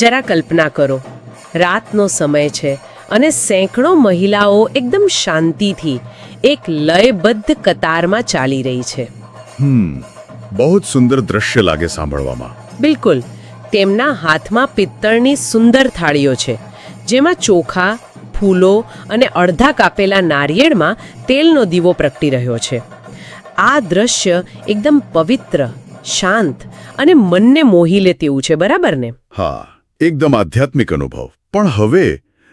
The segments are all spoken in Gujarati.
જરા કલ્પના કરો, રાતનો સમય છે અને સેંકડો મહિલાઓ એકદમ શાંતિથી એક લયબદ્ધ કતારમાં ચાલી રહી છે. બહુ જ સુંદર દ્રશ્ય લાગે સાંભળવામાં. બિલકુલ. તેમના હાથમાં પિત્તળની સુંદર થાળીઓ છે, જેમાં ચોખા, ફૂલો અને અડધા કાપેલા નારિયેળમાં તેલનો દીવો પ્રગટી રહ્યો છે. આ દ્રશ્ય એકદમ પવિત્ર, શાંત અને મનને મોહી લે તેવું છે, બરાબર ને? હા, એકદમ આધ્યાત્મિક અનુભવ. પણ હવે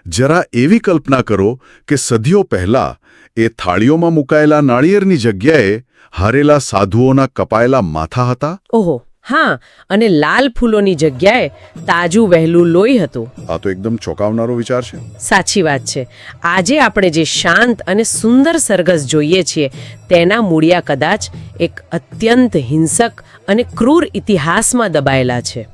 જરા એવી કલ્પના કરો કે સદીઓ પહેલા એ થાળીઓમાં મુકાયેલા નાળિયેરની જગ્યાએ હારેલા સાધુઓના કપાયેલા માથા હતા. ઓહો, હા, અને લાલ ફૂલોની જગ્યાએ તાજું વહેલું લોહી હતું. આ તો એકદમ ચોંકાવનારો વિચાર છે. સાચી વાત છે. આજે આપણે જે શાંત અને સુંદર સરઘસ જોઈએ છીએ તેના મૂળિયા કદાચ એક અત્યંત હિંસક અને ક્રૂર ઇતિહાસમાં દબાયેલા છે.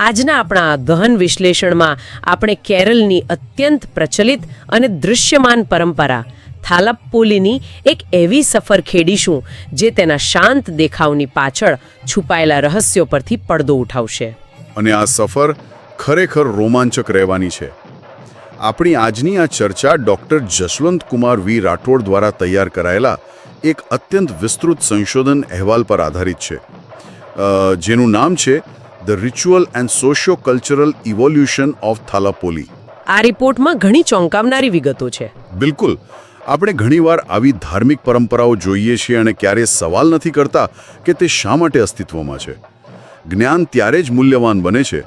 આજના આપણા ગહન વિશ્લેષણમાં આપણે કેરળની અત્યંત પ્રચલિત અને દૃશ્યમાન પરંપરા થાલાપ્પોલીની એક એવી સફર ખેડીશું જે તેના શાંત દેખાવની પાછળ છુપાયેલા રહસ્યો પરથી પડદો ઉઠાવશે. અને આ સફર ખરેખર રોમાંચક રહેવાની છે. આપણી આજની આ ચર્ચા ડૉક્ટર જશવંત કુમાર વી રાઠોડ દ્વારા તૈયાર કરાયેલા એક અત્યંત વિસ્તૃત સંશોધન અહેવાલ પર આધારિત છે, જેનું નામ છે the ritual and socio cultural evolution of Thalappoli. આ રિપોર્ટમાં ઘણી ચોંકાવનારી વિગતો છે. બિલકુલ. આપણે ઘણીવાર આવી ધાર્મિક પરંપરાઓ જોઈએ છીએ અને ક્યારેય સવાલ નથી કરતા કે તે શા માટે અસ્તિત્વમાં છે. જ્ઞાન ત્યારે જ મૂલ્યવાન બને છે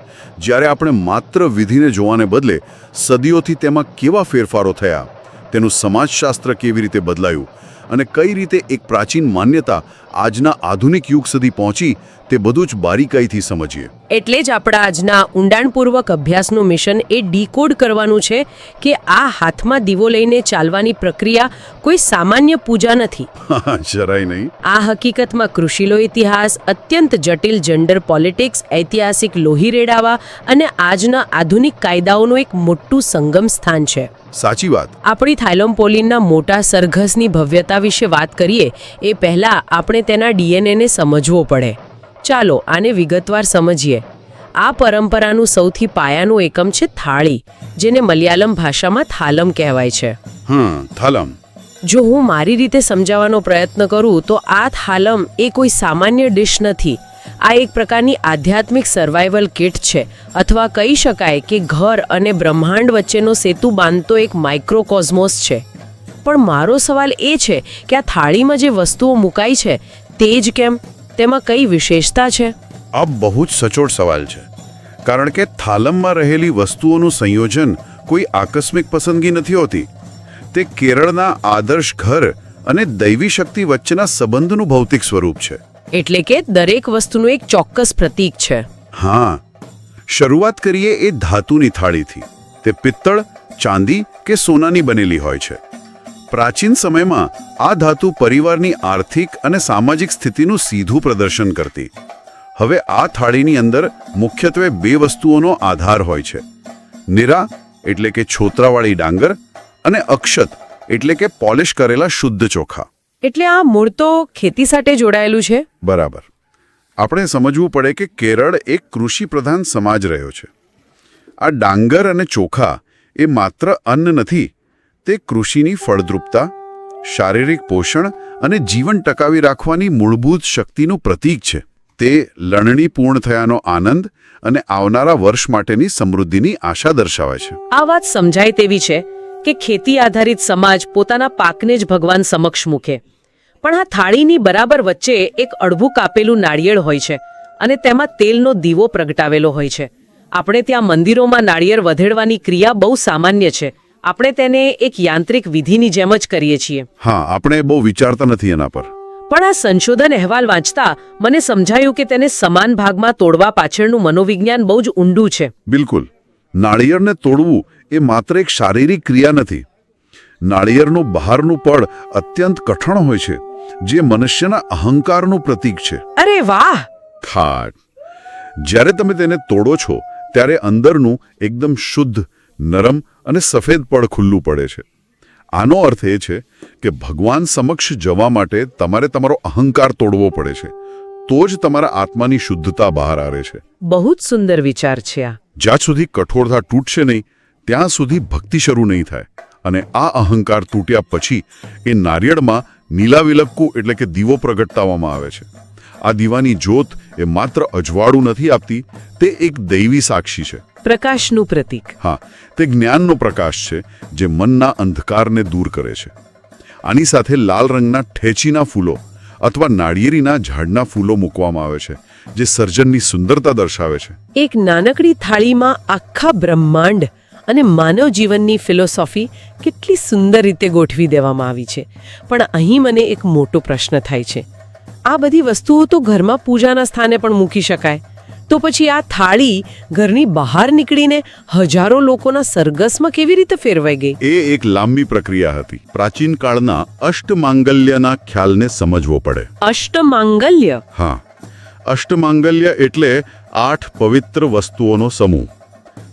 જ્યારે આપણે માત્ર વિધિને જોવાને બદલે સદીઓથી તેમાં કેવા ફેરફારો થયા, તેનું સમાજશાસ્ત્ર કેવી રીતે બદલાયું અને કઈ રીતે એક પ્રાચીન માન્યતા આજના આધુનિક યુગ સુધી પહોંચી તે બધું જ બારીકાઈથી સમજીએ. એટલે જ આપણા આજના ઊંડાણપૂર્વક અભ્યાસનું મિશન એ ડીકોડ કરવાનું છે કે આ હાથમાં દીવો લઈને ચાલવાની પ્રક્રિયા કોઈ સામાન્ય પૂજા નથી. જરાય નહીં. આ હકીકતમાં કૃષિનો ઇતિહાસ, અત્યંત જટિલ જેન્ડર પોલિટિક્સ, ઐતિહાસિક લોહી રેડાવા અને આજના આધુનિક કાયદાઓનું એક મોટું સંગમ સ્થાન છે. સાચી વાત. આપણી થાલાપ્પોલીના મોટા સરઘસની ભવ્યતા વિશે વાત કરીએ એ પહેલા આપણે તેના ડીએનએને સમજવો પડે. ચાલો આને વિગતવાર સમજીએ. આ પરંપરાનું સૌથી પાયાનું એકમ છે થાળી, જેને મલયાલમ ભાષામાં થાલમ કહેવાય છે. થાલમ. જો હું મારી રીતે સમજાવવાનો પ્રયત્ન કરું તો આ થાલમ એ કોઈ સામાન્ય ડિશ નથી. આ એક પ્રકારની આધ્યાત્મિક સર્વાઈવલ કિટ છે, અથવા કહી શકાય કે ઘર અને બ્રહ્માંડ વચ્ચેનો સેતુ બાંધતો એક માઇક્રોકોઝમોસ છે. પણ મારો સવાલ એ છે કે આ થાળીમાં જે વસ્તુઓ મુકાઈ છે તે જ કેમ? તેમાં કઈ વિશેષતા છે? આ બહુ જ સચોટ સવાલ છે, કારણ કે થાલમમાં રહેલી વસ્તુઓનું સંયોજન કોઈ આકસ્મિક પસંદગી નથી હોતી. તે કેરળના આદર્શ ઘર અને દૈવી શક્તિ વચ્ચેના સંબંધનું ભૌતિક સ્વરૂપ છે. એટલે કે દરેક વસ્તુનું એક ચોક્કસ પ્રતીક છે. હા. શરૂઆત કરીએ એ ધાતુની થાળીથી. તે પિત્તળ, ચાંદી કે સોનાની બનેલી હોય છે. પ્રાચીન સમયમાં આ ધાતુ પરિવારની આર્થિક અને સામાજિક સ્થિતિનું સીધું પ્રદર્શન કરતી. હવે આ થાળીની અંદર મુખ્યત્વે બે વસ્તુઓનો આધાર હોય છે: નીરા એટલે કે છોતરાવાળી ડાંગર અને અક્ષત એટલે કે પોલિશ કરેલા શુદ્ધ ચોખા. એટલે આ મૂળ તો ખેતી સાથે જોડાયેલું છે. બરાબર. આપણે સમજવું પડે કે કેરળ એક કૃષિ પ્રધાન સમાજ રહ્યો છે. આ ડાંગર અને ચોખા એ માત્ર અન્ન નથી, તે કૃષિની ફળદ્રુપતા, શારીરિક પોષણ અને જીવન ટકાવી રાખવાની મૂળભૂત શક્તિનું પ્રતીક છે. તે લણણી પૂર્ણ થયાનો આનંદ અને આવનારા વર્ષ માટેની સમૃદ્ધિની આશા દર્શાવે છે. આ વાત સમજાય તેવી છે કે ખેતી આધારિત સમાજ પોતાના પાકને જ ભગવાન સમક્ષ મૂકે. પણ આ થાળીની બરાબર વચ્ચે એક અડધું કાપેલું નાળિયેર હોય છે અને તેમાં તેલનો દીવો પ્રગટાવેલો હોય છે. આપણે ત્યાં મંદિરોમાં નાળિયેર વધેડવાની ક્રિયા બહુ સામાન્ય છે. આપણે તેને એક યાંત્રિક વિધિની જેમ જ કરીએ છીએ. હા, આપણે બહુ વિચારતા નથી એના પર. પણ આ સંશોધન અહેવાલ વાંચતા મને સમજાયું કે તેને સમાન ભાગમાં તોડવા પાછળનું મનોવિજ્ઞાન બહુ જ ઊંડું છે. બિલકુલ. નાળિયેરને તોડવું એ માત્ર એક શારીરિક ક્રિયા નથી. નાળિયેરનું બહારનું પડ અત્યંત કઠણ હોય છે, જે મનુષ્યના અહંકારનું પ્રતીક છે. અરે વાહ! ખાટ. જ્યારે તમે તેને તોડો છો ત્યારે અંદરનું એકદમ શુદ્ધ, નરમ અને સફેદ પડ ખુલ્લું પડે છે. આનો અર્થ એ છે કે ભગવાન સમક્ષ જવા માટે તમારે તમારો અહંકાર તોડવો પડે છે. તો જ તમારા આત્માની શુદ્ધતા બહાર આવે છે. બહુ જ સુંદર વિચાર છે આ. જ્યાં સુધી કઠોરતા તૂટશે નહીં ત્યાં સુધી ભક્તિ શરૂ નહીં થાય. અને આ અહંકાર તૂટ્યા પછી એ નારિયેળમાં નીલાવિલક્કુ એટલે કે દીવો પ્રગટાવવામાં આવે છે. આ દીવાની જ્યોત એ માત્ર અજવાળું નથી આપતી, તે એક દૈવી સાક્ષી છે. પ્રકાશનું પ્રતીક. હા, તે જ્ઞાનનો પ્રકાશ છે જે મનના અંધકારને દૂર કરે છે. આની સાથે લાલ રંગના ઠેચીના ફૂલો અથવા નાળિયેરીના ઝાડના ફૂલો મૂકવામાં આવે છે, જે સર્જનની સુંદરતા દર્શાવે છે. એક નાનકડી થાળીમાં આખા બ્રહ્માંડ અને માનવ જીવનની ફિલોસોફી કેટલી સુંદર રીતે ગોઠવી દેવામાં આવી છે. પણ અહીં મને એક મોટો પ્રશ્ન થાય છે. આ બધી વસ્તુઓ તો ઘરમાં પૂજાના સ્થાને પણ મૂકી શકાય, તો પછી આ થાળી ઘરની બહાર નીકળીને હજારો લોકોના સરઘસમાં કેવી રીતે ફેરવાઈ ગઈ? એ એક લાંબી પ્રક્રિયા હતી. પ્રાચીન કાળના અષ્ટમાંગલ્યના ખ્યાલને સમજવો પડે. અષ્ટમાંગલ્ય? હા, અષ્ટમાંગલ્ય એટલે 8 પવિત્ર વસ્તુઓનો સમૂહ.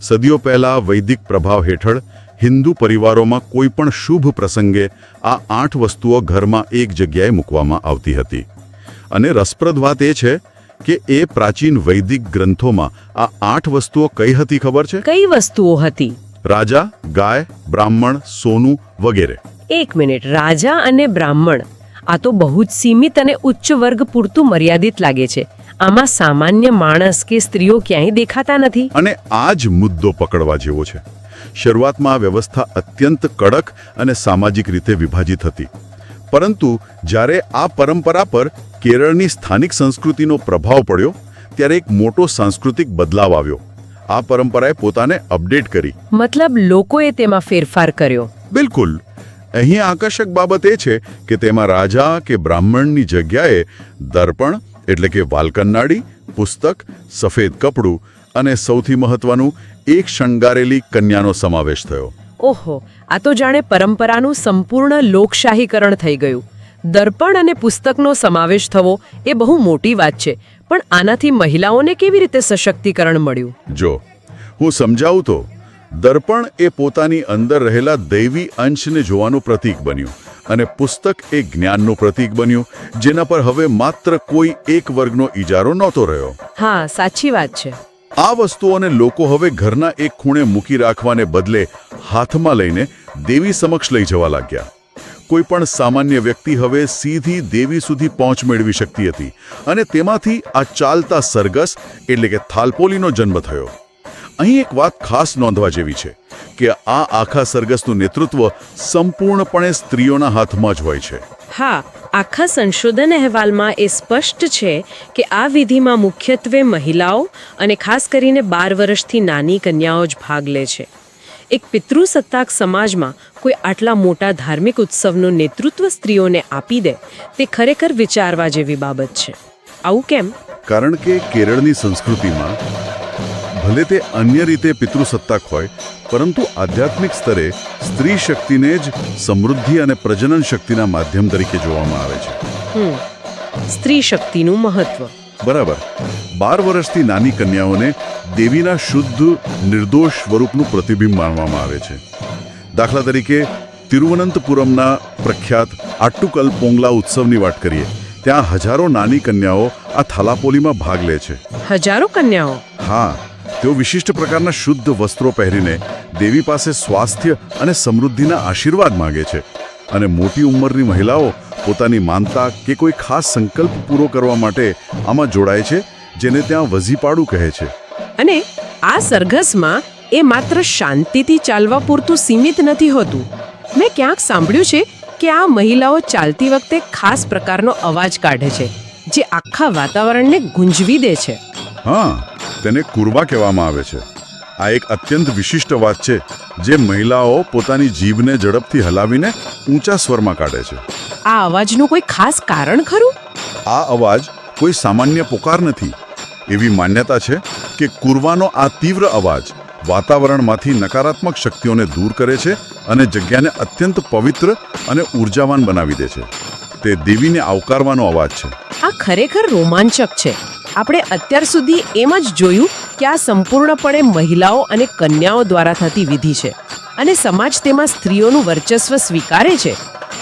સદીઓ પહેલા વૈદિક પ્રભાવ હેઠળ હિન્દુ પરિવારોમાં કોઈ પણ શુભ પ્રસંગે આ 8 વસ્તુઓ ઘરમાં એક જગ્યાએ મૂકવામાં આવતી હતી. અને રસપ્રદ વાત એ છે કે એ પ્રાચીન વૈદિક ગ્રંથોમાં આ 8 વસ્તુઓ કઈ હતી ખબર છે? કઈ વસ્તુઓ હતી? રાજા, ગાય, બ્રાહ્મણ, સોનું વગેરે. એક મિનિટ, રાજા અને બ્રાહ્મણ, આ તો બહુ જ સીમિત અને ઉચ્ચ વર્ગ પૂરતું મર્યાદિત લાગે છે. આમાં સામાન્ય માણસ કે સ્ત્રીઓ ક્યાંય દેખાતા નથી. અને આ જ મુદ્દો પકડવા જેવો છે. શરૂઆતમાં આ વ્યવસ્થા અત્યંત કડક અને સામાજિક રીતે વિભાજિત હતી. પરંતુ જ્યારે આ પરંપરા પર કેરળની સ્થાનિક સંસ્કૃતિનો પ્રભાવ પડ્યો ત્યારે એક મોટો સાંસ્કૃતિક બદલાવ આવ્યો. આ પરંપરાએ પોતાને અપડેટ કરી. મતલબ લોકોએ તેમાં ફેરફાર કર્યો? બિલકુલ. અહીં આકર્ષક બાબત એ છે કે તેમાં રાજા કે બ્રાહ્મણની જગ્યાએ દર્પણ એટલે કે વાલકન્નાડી, પુસ્તક, સફેદ કપડું અને સૌથી મહત્વનું એક શણગારેલી કન્યાનો સમાવેશ થયો. ઓહો, આ તો જાણે પરંપરાનું સંપૂર્ણ લોકશાહીકરણ થઈ ગયું. દર્પણ અને પુસ્તકનો સમાવેશ થવો એ બહુ મોટી વાત છે, પણ આનાથી મહિલાઓને કેવી રીતે સશક્તિકરણ મળ્યું? જો હું સમજાવું તો, દર્પણ એ પોતાની અંદર રહેલા દૈવી અંશને જોવાનું પ્રતીક બન્યું અને પુસ્તક એ જ્ઞાનનું પ્રતીક બન્યું, જેના પર હવે માત્ર કોઈ એક વર્ગનો ઇજારો નહોતો રહ્યો. હા, સાચી વાત છે. આ વસ્તુઓને લોકો હવે ઘરના એક ખૂણે મૂકી રાખવાને બદલે હાથમાં લઈને દેવી સમક્ષ લઈ જવા લાગ્યા. કોઈ પણ સામાન્ય વ્યક્તિ હવે સીધી દેવી સુધી પહોંચ મેળવી શકતી હતી અને તેમાંથી આ ચાલતા સરઘસ એટલે કે થાલપોલીનો જન્મ થયો. અહીં એક વાત ખાસ નોંધવા જેવી છે કે આ આખા સરઘસનું નેતૃત્વ સંપૂર્ણપણે સ્ત્રીઓના હાથમાં જ હોય છે. હા, આખા સંશોધન અહેવાલમાં એ સ્પષ્ટ છે કે આ વિધિમાં મુખ્યત્વે મહિલાઓ અને ખાસ કરીને 12 વર્ષથી નાની કન્યાઓ જ ભાગ લે છે. એક પિતૃસત્તાક સમાજમાં કોઈ આટલા મોટા ધાર્મિક ઉત્સવનું નેતૃત્વ સ્ત્રીઓને આપી દે તે ખરેખર વિચારવા જેવી બાબત છે. આવું કેમ? કારણ કે કેરળની સંસ્કૃતિમાં ભલે તે અન્ય રીતે પિતૃસત્તાક હોય, પરંતુ આધ્યાત્મિક સ્તરે સ્ત્રી શક્તિને જ સમૃદ્ધિ અને પ્રજનન શક્તિના માધ્યમ તરીકે જોવામાં આવે છે. સ્ત્રી શક્તિનું મહત્વ. બરાબર. 12 વર્ષથી નાની કન્યાઓને દેવીના શુદ્ધ નિર્દોષ સ્વરૂપનું પ્રતિબિંબ માનવામાં આવે છે. દાખલા તરીકે તિરુવનંતપુરમના પ્રખ્યાત આટ્ટુકલ પોંગલા ઉત્સવની વાત કરીએ, ત્યાં હજારો નાની કન્યાઓ આ થાલાપોલીમાં ભાગ લે છે. હજારો કન્યાઓ? હા, તેઓ વિશિષ્ટ પ્રકારના શુદ્ધ વસ્ત્રો પહેરીને દેવી પાસે સ્વાસ્થ્ય અને સમૃદ્ધિના આશીર્વાદ માંગે છે. અને મોટી ઉંમરની મહિલાઓ પોતાની માનતા કે કોઈ ખાસ સંકલ્પ પૂરો કરવા માટે આમાં જોડાય છે, જેને ત્યાં વઝીપાડું કહે છે. અને આ સરઘસમાં એ માત્ર શાંતિથી ચાલવા પૂરતું સીમિત નથી હોતું. મેં ક્યાંક સાંભળ્યું છે કે આ મહિલાઓ ચાલતી વખતે ખાસ પ્રકારનો અવાજ કાઢે છે, જે આખા વાતાવરણને ગુંજવી દે છે. હા, તેને કુરબા કહેવામાં આવે છે. આ એક અત્યંત વિશિષ્ટ વાત છે જે મહિલાઓ પોતાની જીભને ઝડપથી હલાવીને ઊંચા સ્વરમાં કાઢે છે. આ અવાજનું કોઈ ખાસ કારણ ખરું? આ અવાજ કોઈ સામાન્ય પુકાર નથી. એવી માન્યતા છે કે કુરવાનો આ તીવ્ર અવાજ વાતાવરણમાંથી નકારાત્મક શક્તિઓને દૂર કરે છે અને જગ્યાને અત્યંત પવિત્ર અને ઉર્જાવાન બનાવી દે છે. તે દેવીને આવકારવાનો અવાજ છે. આ ખરેખર રોમાંચક છે. આપણે અત્યાર સુધી એમ જ જોયું કે આ સંપૂર્ણપણે મહિલાઓ અને કન્યાઓ દ્વારા થતી વિધિ છે અને સમાજ તેમાં સ્ત્રીઓનું વર્ચસ્વ સ્વીકારે છે.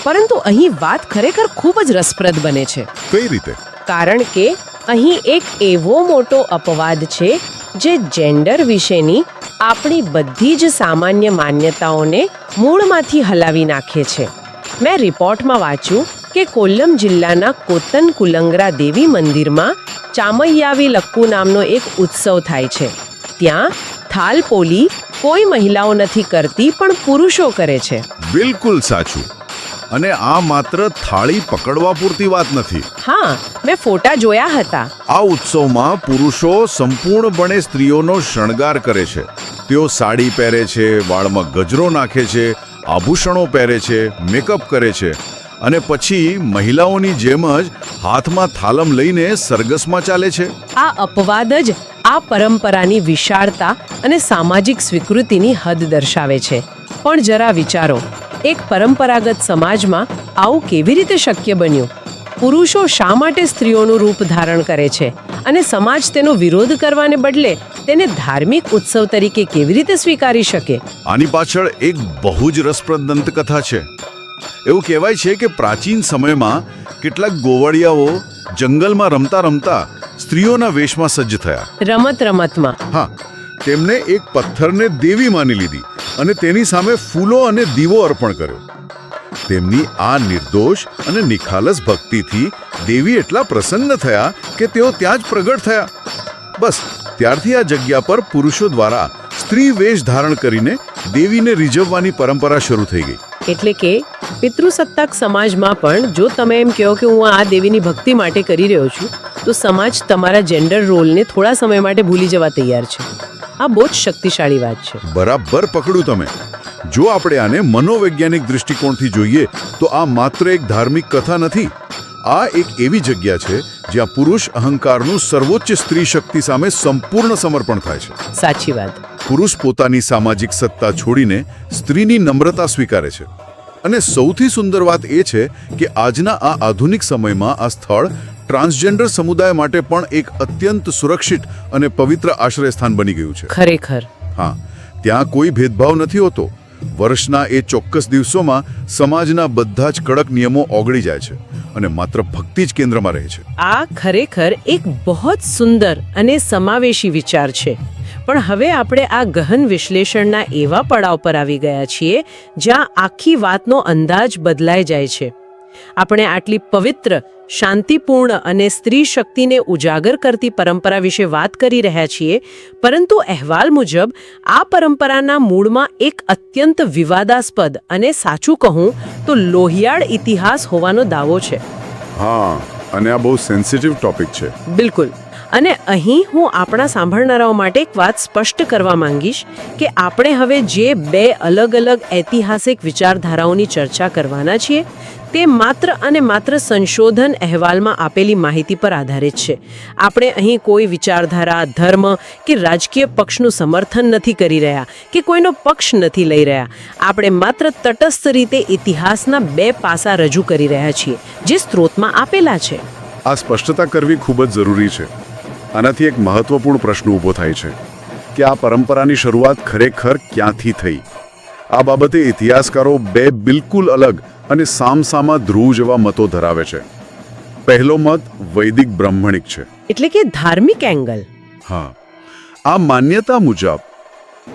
પરંતુ અહીં વાત ખરેખર ખૂબ જ રસપ્રદ બને છે. કઈ રીતે? કારણ કે અહીં એક એવો મોટો અપવાદ છે જે જેન્ડર વિશેની આપણી બધી જ સામાન્ય માન્યતાઓને મૂળમાંથી હલાવી નાખે છે. મેં રિપોર્ટમાં વાંચ્યું કે કોલ્લમ જિલ્લાના કોતન કુલંગરા દેવી મંદિરમાં ચામૈયાવી લક્કુ નામનો એક ઉત્સવ થાય છે. ત્યાં થાલપોલી કોઈ મહિલાઓ નથી કરતી, પણ પુરુષો કરે છે. બિલકુલ સાચું. અને આ માત્ર થાળી પકડવા પૂરતી વાત નથી. હા, મેં ફોટા જોયા હતા. આ ઉત્સવમાં પુરુષો સંપૂર્ણપણે સ્ત્રીઓનો શણગાર કરે છે. તેઓ સાડી પહેરે છે, વાળમાં ગજરો નાખે છે, આભૂષણો પહેરે છે, મેકઅપ કરે છે અને પછી મહિલાઓની જેમ જ હાથમાં થાલમ લઈને સરઘસમાં ચાલે છે. આ અપવાદ જ આ પરંપરાની વિશાળતા અને સામાજિક સ્વીકૃતિની હદ દર્શાવે છે. પણ જરા વિચારો, એક પરંપરાગત સમાજમાં આવું કેવી રીતે શક્ય બન્યું? પુરુષો શા માટે સ્ત્રીઓનું રૂપ ધારણ કરે છે અને સમાજ તેનો વિરોધ કરવાને બદલે તેને ધાર્મિક ઉત્સવ તરીકે કેવી રીતે સ્વીકારી શકે? આની પાછળ એક બહુ જ રસપ્રદ દંતકથા છે. એવું કહેવાય છે કે પ્રાચીન સમયમાં કેટલાક ગોવાળિયાઓ જંગલમાં રમતા રમતા સ્ત્રીઓના વેશમાં સજ્જ થયા. રમતમાં હા, તેમણે એક પથ્થરને દેવી માની લીધી અને તેની સામે ફૂલો અને દીવો અર્પણ કર્યો. તેમની આ નિર્દોષ અને નિખાલસ ભક્તિથી દેવી એટલા પ્રસન્ન થયા કે તેઓ ત્યાં જ પ્રગટ થયા. બસ ત્યારથી આ જગ્યા પર પુરુષો દ્વારા સ્ત્રી વેશ ધારણ કરીને દેવીને રીઝવવાની પરંપરા શરૂ થઈ ગઈ. એટલે કે પિતૃસત્તાક સમાજમાં પણ જો તમે એમ કહો કે હું આ દેવીની ભક્તિ માટે કરી રહ્યો છું, તો સમાજ તમારા જેન્ડર રોલને થોડા સમય માટે ભૂલી જવા તૈયાર છે. આ બહુ જ શક્તિશાળી વાત છે. બરાબર પકડ્યું તમે. જો આપણે આને મનોવૈજ્ઞાનિક દૃષ્ટિકોણથી જોઈએ તો આ માત્ર એક ધાર્મિક કથા નથી. આ એક એવી જગ્યા છે જ્યાં પુરુષ અહંકારનું સર્વોચ્ચ સ્ત્રી શક્તિ સામે સંપૂર્ણ સમર્પણ થાય છે. સાચી વાત. પુરુષ પોતાની સામાજિક સત્તા છોડીને સ્ત્રીની નમ્રતા સ્વીકારે છે. અને સૌથી સુંદર વાત એ છે કે આજના આ આધુનિક સમયમાં આ સ્થળ ટ્રાન્સજેન્ડર સમુદાય માટે પણ એક અત્યંત સુરક્ષિત અને પવિત્ર આશ્રયસ્થાન બની ગયું છે. ખરેખર. હા, ત્યાં કોઈ ભેદભાવ નથી હોતો. વર્ષના એ ચોક્કસ દિવસોમાં સમાજના બધા જ કડક નિયમો ઓગળી જાય છે અને માત્ર ભક્તિ જ કેન્દ્રમાં રહે છે. આ ખરેખર એક બહુ જ સુંદર અને સમાવેશી વિચાર છે. પણ હવે આપણે આ ગહન વિશ્લેષણના એવા પડાવ પર આવી ગયા છીએ જ્યાં આખી વાતનો અંદાજ બદલાઈ જાય છે. આપણે આટલી પવિત્ર, શાંતિપૂર્ણ અને સ્ત્રી શક્તિને ઉજાગર કરતી પરંપરા વિશે વાત કરી રહ્યા છીએ, પરંતુ અહેવાલ મુજબ આ પરંપરાના મૂળમાં એક અત્યંત વિવાદાસ્પદ અને સાચું કહું તો લોહિયાળ ઇતિહાસ હોવાનો દાવો છે. હા, અને આ બહુ સેન્સિટિવ ટોપિક છે. બિલકુલ. અને અહીં હું આપણા સાંભળનારાઓ માટે એક વાત સ્પષ્ટ કરવા માંગીશ કે આપણે હવે જે બે અલગ અલગ ઐતિહાસિક વિચારધારાઓની ચર્ચા કરવાના છીએ તે માત્ર અને માત્ર સંશોધન અહેવાલમાં આપેલી માહિતી પર આધારિત છે. આપણે અહીં કોઈ વિચારધારા, ધર્મ કે રાજકીય પક્ષનું સમર્થન નથી કરી રહ્યા કે કોઈનો પક્ષ નથી લઈ રહ્યા. આપણે માત્ર તટસ્થ રીતે ઇતિહાસના બે પાસા રજૂ કરી રહ્યા છીએ જે સ્ત્રોતમાં આપેલા છે. આ સ્પષ્ટતા કરવી ખૂબ જ જરૂરી છે. આનાથી એક મહત્વપૂર્ણ પ્રશ્ન ઊભો થાય છે કે આ પરંપરાની શરૂઆત ખરેખર ક્યાંથી થઈ? આ બાબતે ઇતિહાસકારો બે બિલકુલ અલગ અને સામસામા ધ્રુવ જેવા મતો ધરાવે છે. પહેલો મત વૈદિક બ્રાહ્મણિક છે. એટલે કે ધાર્મિક એંગલ. હા, આ માન્યતા મુજબ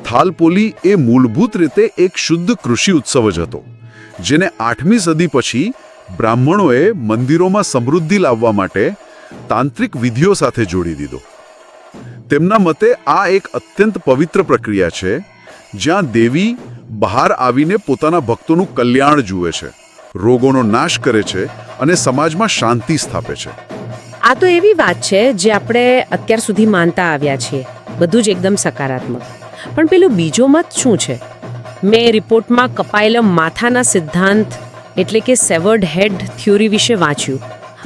થાલપોલી એ મૂળભૂત રીતે એક શુદ્ધ કૃષિ ઉત્સવ જ હતો, જેને 8મી સદી પછી બ્રાહ્મણોએ મંદિરોમાં સમૃદ્ધિ લાવવા માટે તાંત્રિક વિધિઓ સાથે જોડી દીધો. તેમના મતે આ એક અત્યંત પવિત્ર પ્રક્રિયા છે જ્યાં દેવી બહાર આવીને પોતાના ભક્તોનું કલ્યાણ જુએ છે, રોગોનો નાશ કરે છે અને સમાજમાં શાંતિ સ્થાપે છે. આ તો એવી વાત છે જે આપણે અત્યાર સુધી માનતા આવ્યા છીએ, બધું જ એકદમ સકારાત્મક. પણ પેલું બીજો મત શું છે? મેં રિપોર્ટમાં કપાયેલા માથાના સિદ્ધાંત એટલે કે સેવર્ડ હેડ થિયોરી વિશે વાંચ્યું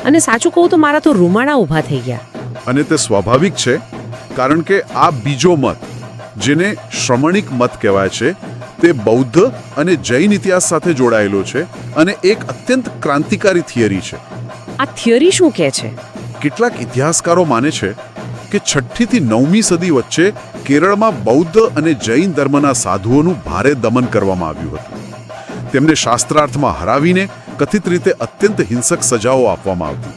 અને સાચું કહું તો મારા તો રૂમાડા ઊભા થઈ ગયા. અને તે સ્વાભાવિક છે, કારણ કે આ બીજો મત, જેને શ્રમણિક મત કહેવાય છે, તે બૌદ્ધ અને જૈન ઇતિહાસ સાથે જોડાયેલો છે અને એક અત્યંત ક્રાંતિકારી થિયરી છે. આ થિયરી શું કહે છે? કેટલાક ઇતિહાસકારો માને છે કે 6ઠ્ઠી થી 9મી સદી વચ્ચે કેરળમાં બૌદ્ધ અને જૈન ધર્મના સાધુઓનું ભારે દમન કરવામાં આવ્યું હતું. તેમને શાસ્ત્રાર્થમાં હરાવીને કથિત રીતે અત્યંત હિંસક સજાઓ આપવામાં આવતી.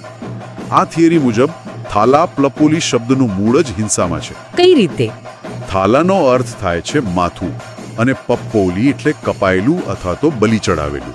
આ થિયરી મુજબ થાલાપ્લપોલી શબ્દનું મૂળ જ હિંસામાં છે. કઈ રીતે? થાલાનો અર્થ થાય છે માથું અને પપ્પોલી એટલે કપાયેલું અથવા તો બલિ ચડાવેલું.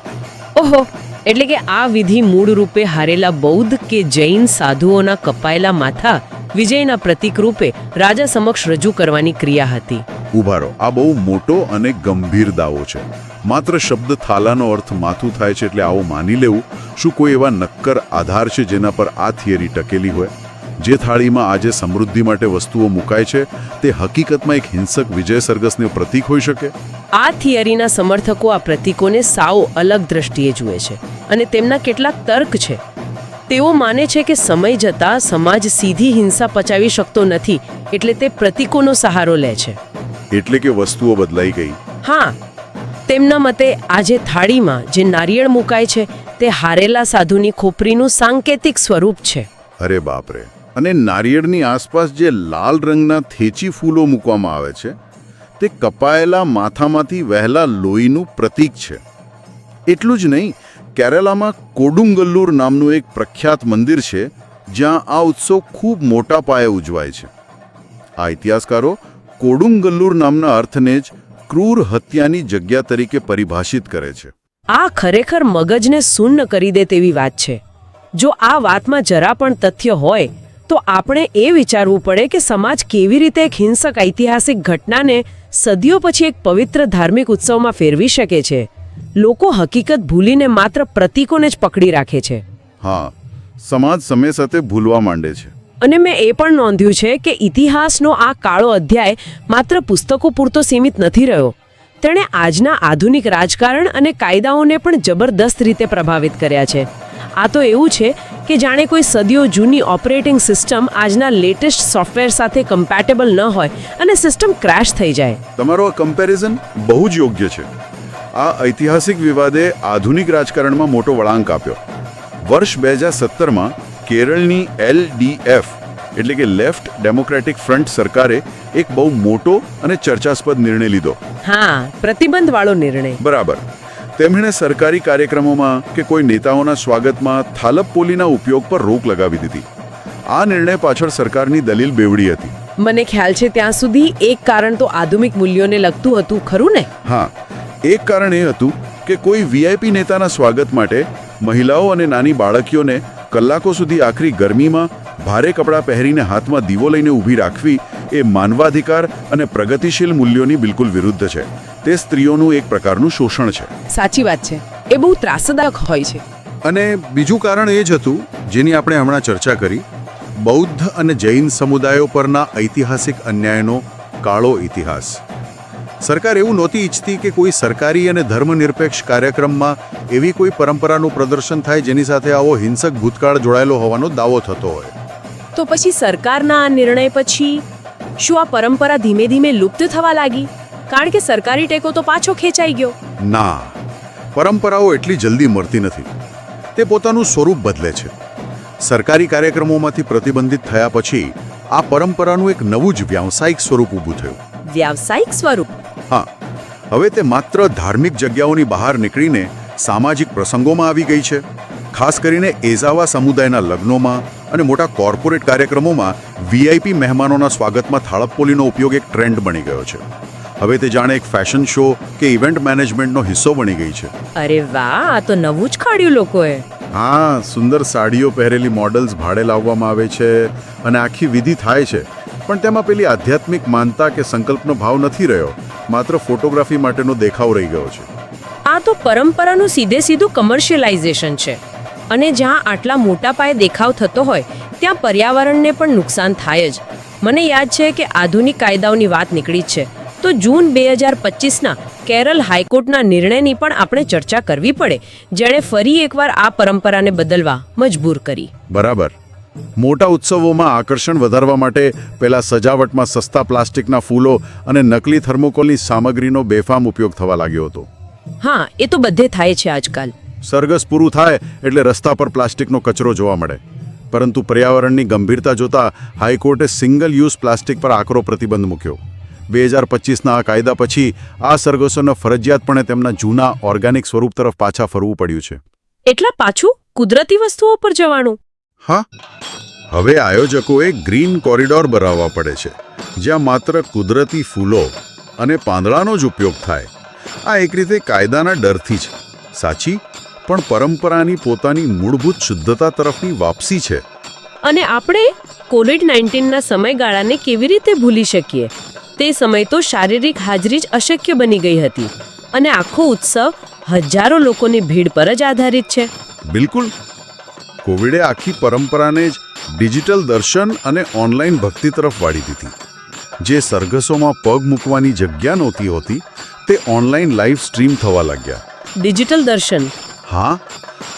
ઓહો, એટલે કે આ વિધિ મૂળ રૂપે હારેલા બૌદ્ધ કે જૈન સાધુઓના કપાયેલા માથા વિજયના પ્રતીક રૂપે રાજા સમક્ષ રજૂ કરવાની ક્રિયા હતી. ઉભા રહો, આ બહુ મોટો અને ગંભીર દાવો છે. માત્ર શબ્દ થાલાનો અર્થ માથું થાય છે એટલે આવું માની લેવું, શું કોઈ એવા નક્કર આધાર છે જેના પર આ થિયરી ટકેલી હોય? જે થાળીમાં આજે સમૃદ્ધિ માટે વસ્તુઓ મુકાય છે તે હકીકતમાં એક હિંસક વિજય સરઘસનું પ્રતીક હોઈ શકે? આ થિયરીના સમર્થકો આ પ્રતીકોને સાવ અલગ દ્રષ્ટિએ જુએ છે અને તેમના કેટલાક તર્ક છે. તેઓ માને છે કે સમય જતાં સમાજ સીધી હિંસા પચાવી શકતો નથી, એટલે તે પ્રતીકોનો સહારો લે છે. એટલે કે વસ્તુઓ બદલાઈ ગઈ. હા, તેમના મતે આજે થાળીમાં જે નારિયેળ મુકાય છે તે હારેલા સાધુની ખોપરીનું સાંકેતિક સ્વરૂપ છે. અરે બાપરે! અને નારિયેળની આસપાસ જે લાલ રંગના થેચી ફૂલો મૂકવામાં આવે છે તે કપાયેલા માથામાંથી વહેલા લોહીનું પ્રતીક છે. એટલું જ નહીં, કેરલામાં કોડુંગલ્લુર નામનું એક પ્રખ્યાત મંદિર છે જ્યાં આ ઉત્સવ ખૂબ મોટા પાયે ઉજવાય છે. આ ઇતિહાસકારો કોડુંગલ્લુર નામના અર્થને જ ક્રૂર હત્યાની જગ્યા તરીકે પરિભાષિત કરે છે. આ ખરેખર મગજને શૂન્ય કરી દે તેવી વાત છે. જો આ વાતમાં જરા પણ તથ્ય હોય તો આપણે એ વિચારવું પડે કે સમાજ કેવી રીતે એક હિંસક ઐતિહાસિક ઘટનાને સદીઓ પછી એક પવિત્ર ધાર્મિક ઉત્સવમાં ફેરવી શકે છે. લોકો હકીકત ભૂલીને માત્ર પ્રતીકોને જ પકડી રાખે છે. હા, સમાજ સમય સાથે ભૂલવા માંડે છે. અને મેં એ પણ નોંધ્યું છે કે ઇતિહાસનો આ કાળો અધ્યાય માત્ર પુસ્તકો પૂરતો સીમિત નથી રહ્યો. તેણે આજના આધુનિક રાજકારણ અને કાયદાઓને પણ જબરદસ્ત રીતે પ્રભાવિત કર્યા છે. આ તો એવું છે કે જાણે કોઈ સદીઓ જૂની ઓપરેટિંગ સિસ્ટમ આજના લેટેસ્ટ સોફ્ટવેર સાથે કમ્પેટેબલ ન હોય અને સિસ્ટમ ક્રેશ થઈ જાય. તમારો આ કમ્પેરિઝન બહુ જ યોગ્ય છે. આ ઐતિહાસિક વિવાદે આધુનિક રાજકારણમાં મોટો વળાંક આપ્યો. વર્ષ 2017માં કેરળની LDF એટલે કે લેફ્ટ ડેમોક્રેટિક ફ્રન્ટ સરકારે એક બહુ મોટો અને ચર્ચાસ્પદ નિર્ણય લીધો. હા, પ્રતિબંધવાળો નિર્ણય. બરાબર. તેમણે સરકારી કાર્યક્રમોમાં કે કોઈ નેતાઓના સ્વાગતમાં થાલપપોલીના ઉપયોગ પર રોક લગાવી દીધી. આ નિર્ણય પાછળ સરકારની દલીલ બેવડી હતી. મને ખ્યાલ છે ત્યાં સુધી એક કારણ તો આધુનિક મૂલ્યોને લગતું હતું, ખરું ને? હા, એક કારણ એ હતું કે કોઈ VIP નેતાના સ્વાગત માટે મહિલાઓ અને નાની બાળકીઓને કલાકો સુધી આખરી ગરમીમાં ભારે કપડાં પહેરીને હાથમાં દીવો લઈને ઊભી રાખવી એ માનવાધિકાર અને પ્રગતિશીલ મૂલ્યોની બિલકુલ વિરુદ્ધ છે. તે સ્ત્રીઓનું એક પ્રકારનું શોષણ છે. સાચી વાત છે. એ બહુ ત્રાસદાયક હોય છે. અને બીજું કારણ એ જ હતું જેની આપણે હમણાં ચર્ચા કરી, બૌદ્ધ અને જૈન સમુદાયો પરના ઐતિહાસિક અન્યાયનો કાળો ઇતિહાસ. સરકાર એવું નહોતી ઈચ્છતી કે કોઈ સરકારી અને ધર્મનિરપેક્ષ કાર્યક્રમમાં એવી કોઈ પરંપરાનું પ્રદર્શન થાય જેની સાથે આવો હિંસક ભૂતકાળ જોડાયેલો હોવાનો દાવો થતો હોય. તો પછી સરકારના આ નિર્ણય પછી શું આ પરંપરા ધીમે ધીમે લુપ્ત થવા લાગી? કારણ કે સરકારી ટેકો તો પાછો ખેંચાઈ ગયો. ના, પરંપરાઓ એટલી જલ્દી મરતી નથી. તે પોતાનું સ્વરૂપ બદલે છે. સરકારી કાર્યક્રમોમાંથી પ્રતિબંધિત થયા પછી આ પરંપરાનું એક નવું જ વ્યાવસાયિક સ્વરૂપ ઊભું થયું. વ્યાવસાયિક સ્વરૂપ? હા, હવે તે માત્ર ધાર્મિક જગ્યાઓની બહાર નીકળીને સામાજિક પ્રસંગોમાં આવી ગઈ છે. ખાસ કરીને એઝાવા સમુદાયના લગ્નોમાં અને મોટા કોર્પોરેટ કાર્યક્રમોમાં VIP મહેમાનોના સ્વાગતમાં થાળપપોલીનો ઉપયોગ એક ટ્રેન્ડ બની ગયો છે. હવે તે જાણે એક ફેશન શો કે ઇવેન્ટ મેનેજમેન્ટનો હિસ્સો બની ગઈ છે. અરે વાહ, આ તો નવું જ કાઢ્યું લોકોએ. હા, સુંદર સાડીઓ પહેરેલી મોડલ્સ ભાડે લાવવામાં આવે છે અને આખી વિધિ થાય છે, પણ તેમાં પેલી આધ્યાત્મિક માનતા કે સંકલ્પનો ભાવ નથી રહ્યો. માત્ર ફોટોગ્રાફી માટેનો દેખાવ રહી ગયો છે. આ તો પરંપરાનું સીધે સીધું કમર્શિયલાઇઝેશન છે. અને જ્યાં આટલા મોટા પાયે દેખાવ થતો હોય ત્યાં પર્યાવરણને પણ નુકસાન થાય જ. મને યાદ છે કે આધુનિક કાયદાઓની વાત નીકળી જ છે તો જૂન 2025ના કેરળ હાઈકોર્ટના નિર્ણયની પણ આપણે ચર્ચા કરવી પડે, જેણે ફરી એકવાર આ પરંપરાને બદલવા મજબૂર કરી. બરાબર. મોટા ઉત્સવોમાં આકર્ષણ વધારવા માટે પેલા સજાવટમાં સસ્તા પ્લાસ્ટિકના ફૂલો અને નકલી થર્મોકોલની સામગ્રીનો બેફામ ઉપયોગ થવા લાગ્યો હતો. હા, એ તો બધે થાય છે આજકાલ. સરઘસ પૂરું થાય એટલે રસ્તા પર પ્લાસ્ટિકનો કચરો જોવા મળે. પરંતુ પર્યાવરણની ગંભીરતા જોતા હાઈકોર્ટે સિંગલ યુઝ પ્લાસ્ટિક પર આકરો પ્રતિબંધ મૂક્યો. 2025ના આ કાયદા પછી આ સરઘસોને ફરજિયાતપણે તેમના જૂના ઓર્ગેનિક સ્વરૂપ તરફ પાછા ફરવું પડ્યું છે. એટલા પાછું કુદરતી વસ્તુઓ પર જવાનું? હા, હવે આયોજકોએ ગ્રીન કોરિડોર બનાવવા પડે છે, જ્યાં માત્ર કુદરતી ફૂલો અને પાંદડાનો જ ઉપયોગ થાય. આ એક રીતે કાયદાના ડરથી છે, સાચી પણ પરંપરાની પોતાની મૂળભૂત શુદ્ધતા તરફની વાપસી છે. અને આપણે કોવિડ-19ના સમયગાળાને કેવી રીતે ભૂલી શકીએ? તે સમય તો શારીરિક હાજરી જ અશક્ય બની ગઈ હતી અને આખો ઉત્સવ હજારો લોકોની ભીડ પર જ આધારિત છે. બિલકુલ. કોવિડે આખી પરંપરાને જ ડિજિટલ દર્શન અને ઓનલાઈન ભક્તિ તરફ વાળી દીધી. જે સરઘસોમાં પગ મૂકવાની જગ્યા નહોતી હોતી, તે ઓનલાઈન લાઈવ સ્ટ્રીમ થવા લાગ્યા. ડિજિટલ દર્શન? હા,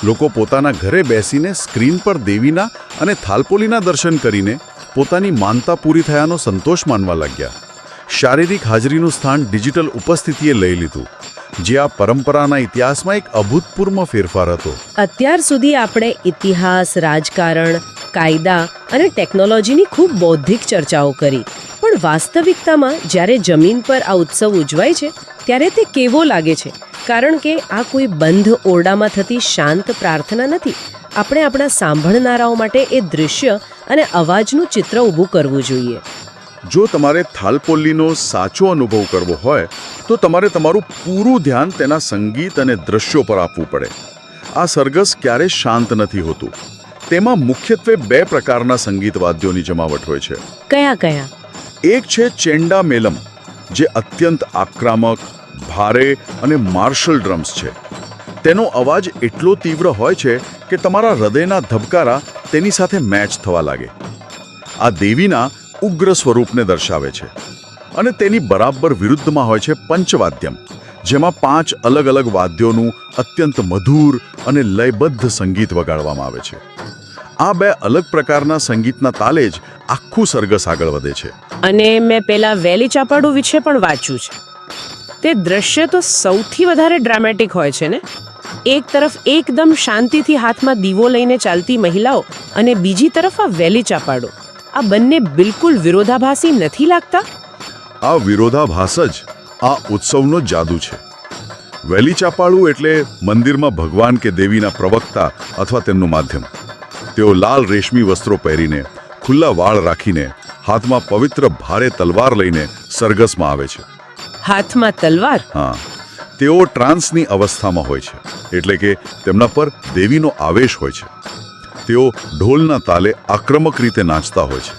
લોકો પોતાના ઘરે બેસીને સ્ક્રીન પર દેવીના અને થાલપોલીના દર્શન કરીને પોતાની માનતા પૂરી થયાનો સંતોષ માનવા લાગ્યા. શારીરિક હાજરીનું સ્થાન ડિજિટલ ઉપસ્થિતિએ લઈ લીધું, જે આ પરંપરાના ઇતિહાસમાં એક અભૂતપૂર્વ ફેરફાર હતો. અત્યાર સુધી આપણે ઇતિહાસ, રાજકારણ, કાયદા અને ટેકનોલોજીની ખૂબ બૌદ્ધિક ચર્ચાઓ કરી, પણ વાસ્તવિકતામાં જ્યારે જમીન પર આ ઉત્સવ ઉજવાય છે ત્યારે તે કેવો લાગે છે? કારણ કે આ કોઈ બંધ ઓરડામાં થતી શાંત પ્રાર્થના નથી. આપણે આપણા સાંભળનારાઓ માટે એ દૃશ્ય અને અવાજનું ચિત્ર ઊભું કરવું જોઈએ. જો તમારે થાલપોલીનો સાચો અનુભવ કરવો હોય તો તમારે તમારું પૂરું ધ્યાન તેના સંગીત અને દ્રશ્યો પર આપવું પડે. આ સરઘસ ક્યારે શાંત નથી હોતું. તેમાં મુખ્યત્વે 2 પ્રકારના સંગીત વાદ્યોની જમાવટ હોય છે. કયા કયા? એક છે ચેન્ડા મેલમ, જે અત્યંત આક્રમક, ભારે અને માર્શલ ડ્રમ્સ છે. તેનો અવાજ એટલો તીવ્ર હોય છે કે તમારા હૃદયના ધબકારા તેની સાથે મેચ થવા લાગે. આ દેવીના ઉગ્ર સ્વરૂપને દર્શાવે છે. અને તેની બરાબર વિરુદ્ધમાં હોય છે પંચવાદ્યમ, જેમાં 5 અલગ અલગ વાદ્યોનું અત્યંત મધુર અને લયબદ્ધ સંગીત વગાડવામાં આવે છે. આ 2 અલગ પ્રકારના સંગીતના તાલે જ આખું સરઘસ આગળ વધે છે. અને મેં પેલા વેલી ચાપાડું વિશે પણ વાંચ્યું છે. તે દ્રશ્ય તો સૌથી વધારે ડ્રામેટિક હોય છે ને? એક તરફ એકદમ શાંતિથી હાથમાં દીવો લઈને ચાલતી મહિલાઓ અને બીજી તરફ આ વેલી ચાપાડું. આ બંને બિલકુલ વિરોધાભાસી નથી લાગતા? આ વિરોધાભાસ જ આ ઉત્સવનો જાદુ છે. વેલી ચાપાળું એટલે મંદિરમાં ભગવાન કે દેવીના પ્રવક્તા અથવા તેમનું માધ્યમ. તેઓ લાલ રેશમી વસ્ત્રો પહેરીને, ખુલ્લા વાળ રાખીને, હાથમાં પવિત્ર ભારે તલવાર લઈને સરઘસમાં આવે છે. હાથમાં તલવાર? હા, તેઓ ટ્રાન્સની અવસ્થામાં હોય છે, એટલે કે તેમના પર દેવીનો આવેશ હોય છે. તેઓ ઢોલના તાલે આક્રમક રીતે નાચતા હોય છે.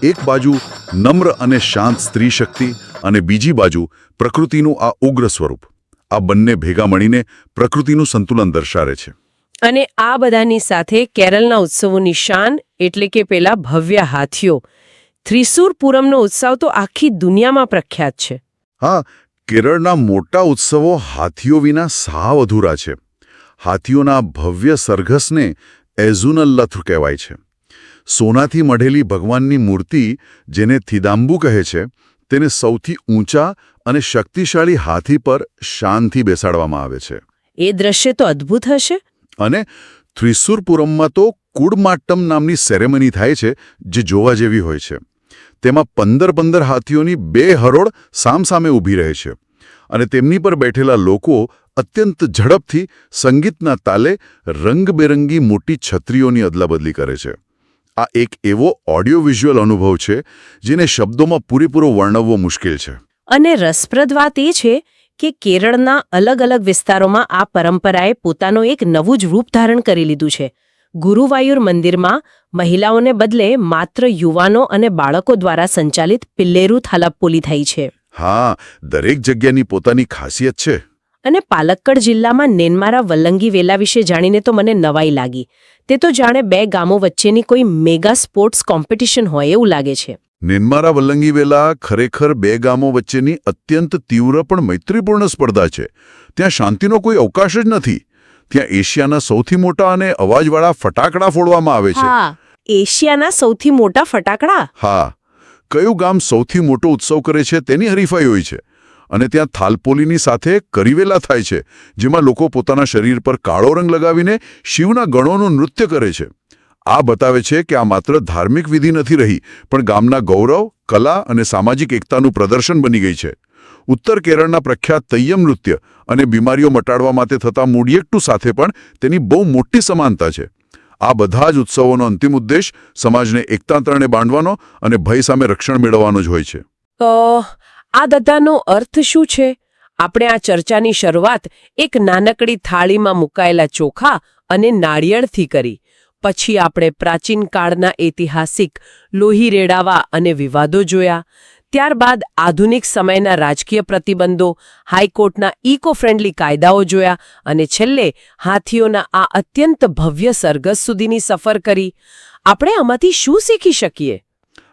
એક બાજુ નમ્ર અને શાંત સ્ત્રી શક્તિ અને બીજી બાજુ પ્રકૃતિનું આ ઉગ્ર સ્વરૂપ. આ બંને ભેગા મળીને પ્રકૃતિનું સંતુલન દર્શાવે છે. અને આ બધાની સાથે કેરળના ઉત્સવોની શાન એટલે કે પેલા ભવ્ય હાથીઓ. થ્રિસુર પૂરમનો ઉત્સવ તો આખી દુનિયામાં પ્રખ્યાત છે. હા, કેરળના મોટા ઉત્સવો હાથીઓ વિના સાવ અધૂરા છે. હાથીઓના ભવ્ય સરઘસને એઝુનલ્લથ્ર કહેવાય છે. સોનાથી મઢેલી ભગવાનની મૂર્તિ, જેને થિદામ્બુ કહે છે, તેને સૌથી ઊંચા અને શક્તિશાળી હાથી પર શાનથી બેસાડવામાં આવે છે. એ દ્રશ્ય તો અદ્ભુત હશે. અને થ્રિસુર પૂરમમાં તો કુડમાટ્ટમ નામની સેરેમની થાય છે, જે જોવા જેવી હોય છે. તેમાં 15 હાથીઓની 2 હરોળ સામસામે ઊભી રહે છે અને તેમની પર બેઠેલા લોકો અત્યંત ઝડપથી સંગીતના તાલે રંગબેરંગી મોટી છત્રીઓની અદલાબદલી કરે છે. આ એક એવો ઓડિયો વિઝ્યુઅલ અનુભવ છે જેને શબ્દોમાં પૂરેપૂરો વર્ણવવો મુશ્કેલ છે. અને રસપ્રદ વાત એ છે કે કેરળના અલગ અલગ વિસ્તારોમાં આ પરંપરાએ પોતાનો એક નવું જ રૂપ ધારણ કરી લીધું છે. ગુરુવાયુર મંદિરમાં મહિલાઓને બદલે માત્ર યુવાનો અને બાળકો દ્વારા સંચાલિત પિલ્લેરુ થાલાપ્પોલી થઈ છે. હા, દરેક જગ્યાની પોતાની ખાસિયત છે. અને પાલક્કડ જિલ્લામાં નેન્મારા વલ્લંગી વેલા વિશે જાણીને તો મને નવાઈ લાગી. તે તો જાણે 2 ગામો વચ્ચેની કોઈ મેગા સ્પોર્ટ્સ કોમ્પિટિશન હોય એવું લાગે છે. નેન્મારા વલ્લંગી વેલા ખરેખર 2 ગામો વચ્ચેની અત્યંત તીવ્ર પણ મૈત્રીપૂર્ણ સ્પર્ધા છે. ત્યાં શાંતિનો કોઈ અવકાશ જ નથી. ત્યાં એશિયાના સૌથી મોટા અને અવાજવાળા ફટાકડા ફોડવામાં આવે છે. હા, એશિયાના સૌથી મોટા ફટાકડા? હા, કયું ગામ સૌથી મોટો ઉત્સવ કરે છે તેની હરીફાઈ હોય છે. અને ત્યાં થાલપોલીની સાથે કરીવેલા થાય છે, જેમાં લોકો પોતાના શરીર પર કાળો રંગ લગાવીને શિવના ગણોનું નૃત્ય કરે છે. આ બતાવે છે કે આ માત્ર ધાર્મિક વિધિ નથી રહી, પણ ગામના ગૌરવ, કલા અને સામાજિક એકતાનું પ્રદર્શન બની ગઈ છે. ઉત્તર કેરળના પ્રખ્યાત તૈયમ નૃત્ય અને બીમારીઓ મટાડવા માટે થતા મૂડીએટ્ટુ સાથે પણ તેની બહુ મોટી સમાનતા છે. આ બધા જ ઉત્સવોનો અંતિમ ઉદ્દેશ સમાજને એકતા તરણે બાંધવાનો અને ભય સામે રક્ષણ મેળવવાનો જ હોય છે. આ બધાનો અર્થ શું છે? આપણે આ ચર્ચાની શરૂઆત એક નાનકડી થાળીમાં મુકાયેલા ચોખા અને નાળિયેરથી કરી. પછી આપણે પ્રાચીન કાળના ઐતિહાસિક લોહી રેડાવા અને વિવાદો જોયા. ત્યારબાદ આધુનિક સમયના રાજકીય પ્રતિબંધો, હાઈકોર્ટના ઇકો ફ્રેન્ડલી કાયદાઓ જોયા અને છેલ્લે હાથીઓના આ અત્યંત ભવ્ય સરઘસ સુધીની સફર કરી. આપણે આમાંથી શું શીખી શકીએ?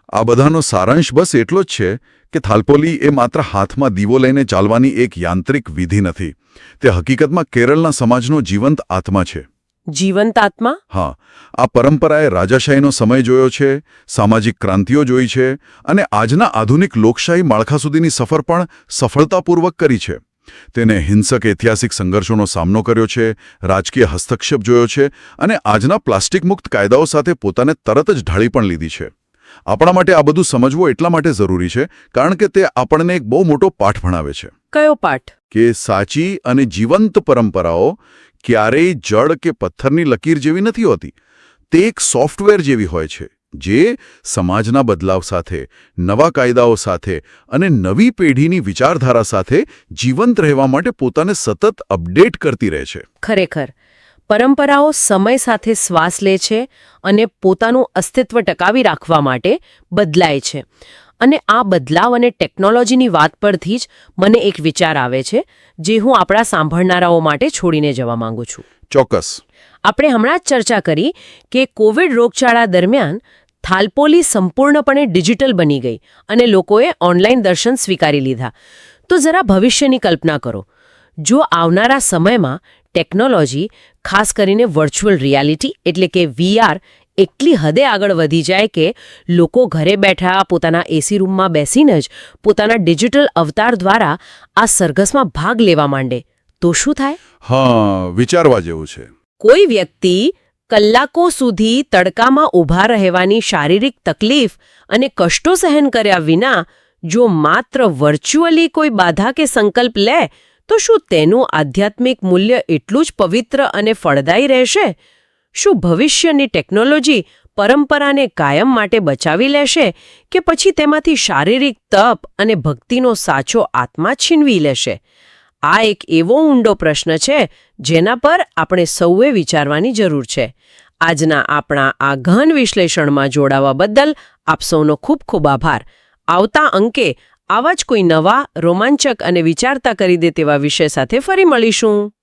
આ બધાનો સારાંશ બસ એટલો જ છે કે થાલપોલી એ માત્ર હાથમાં દીવો લઈને ચાલવાની એક યાંત્રિક વિધિ નથી. તે હકીકતમાં કેરળના સમાજનો જીવંત આત્મા છે. જીવંત આત્મા? હા, આ પરંપરાએ રાજાશાહીનો સમય જોયો છે, સામાજિક ક્રાંતિઓ જોઈ છે અને આજના આધુનિક લોકશાહી માળખા સુધીની સફર પણ સફળતાપૂર્વક કરી છે. તેને હિંસક ઐતિહાસિક સંઘર્ષોનો સામનો કર્યો છે, રાજકીય હસ્તક્ષેપ જોયો છે અને આજના પ્લાસ્ટિક મુક્ત કાયદાઓ સાથે પોતાને તરત જ ઢાળી પણ લીધી છે. આપણા માટે આ બધું સમજવું એટલા માટે જરૂરી છે કારણ કે તે આપણને એક બહુ મોટો પાઠ ભણાવે છે. કયો પાઠ? કે સાચી અને જીવંત પરંપરાઓ ક્યારેય જળ કે પથ્થરની લકીર જેવી નથી હોતી. તે એક સોફ્ટવેર જેવી હોય છે જે સમાજના બદલાવ સાથે, નવા કાયદાઓ સાથે અને નવી પેઢીની વિચારધારા સાથે જીવંત રહેવા માટે પોતાને સતત અપડેટ કરતી રહે છે. ખરેખર, પરંપરાઓ સમય સાથે શ્વાસ લે છે અને પોતાનું અસ્તિત્વ ટકાવી રાખવા માટે બદલાય છે. અને આ બદલાવ અને ટેકનોલોજીની વાત પરથી જ મને એક વિચાર આવે છે જે હું આપણા સાંભળનારાઓ માટે છોડીને જવા માંગુ છું. ચોક્કસ. આપણે હમણાં જ ચર્ચા કરી કે કોવિડ રોગચાળા દરમિયાન થાલપોલી સંપૂર્ણપણે ડિજિટલ બની ગઈ અને લોકોએ ઓનલાઈન દર્શન સ્વીકારી લીધા. તો જરા ભવિષ્યની કલ્પના કરો. જો આવનારા સમયમાં ટેકનોલોજી, ખાસ કરીને વર્ચ્યુઅલ રિયાલિટી એટલે કે VR, એટલી હદે આગળ વધી જાય કે લોકો ઘરે બેઠા પોતાના એસી રૂમમાં બેસીને જ પોતાના ડિજિટલ અવતાર દ્વારા આ સરઘસમાં ભાગ લેવા માંડે, તો શું થાય? હા, વિચારવા જેવું છે. કોઈ વ્યક્તિ કલાકો સુધી તડકામાં ઊભા રહેવાની શારીરિક તકલીફ અને કષ્ટો સહન કર્યા વિના જો માત્ર વર્ચ્યુઅલી કોઈ બાધા કે સંકલ્પ લે, તો શું તેનું આધ્યાત્મિક મૂલ્ય એટલું જ પવિત્ર અને ફળદાયી રહેશે? શું ભવિષ્યની ટેકનોલોજી પરંપરાને કાયમ માટે બચાવી લેશે કે પછી તેમાંથી શારીરિક તપ અને ભક્તિનો સાચો આત્મા છીનવી લેશે? આ એક એવો ઊંડો પ્રશ્ન છે જેના પર આપણે સૌએ વિચારવાની જરૂર છે. આજના આપણા આ ગહન વિશ્લેષણમાં જોડાવા બદલ આપ સૌનો ખૂબ ખૂબ આભાર. આવતા અંકે આવા જ કોઈ નવા, રોમાંચક અને વિચારતા કરી દે તેવા વિષય સાથે ફરી મળીશું.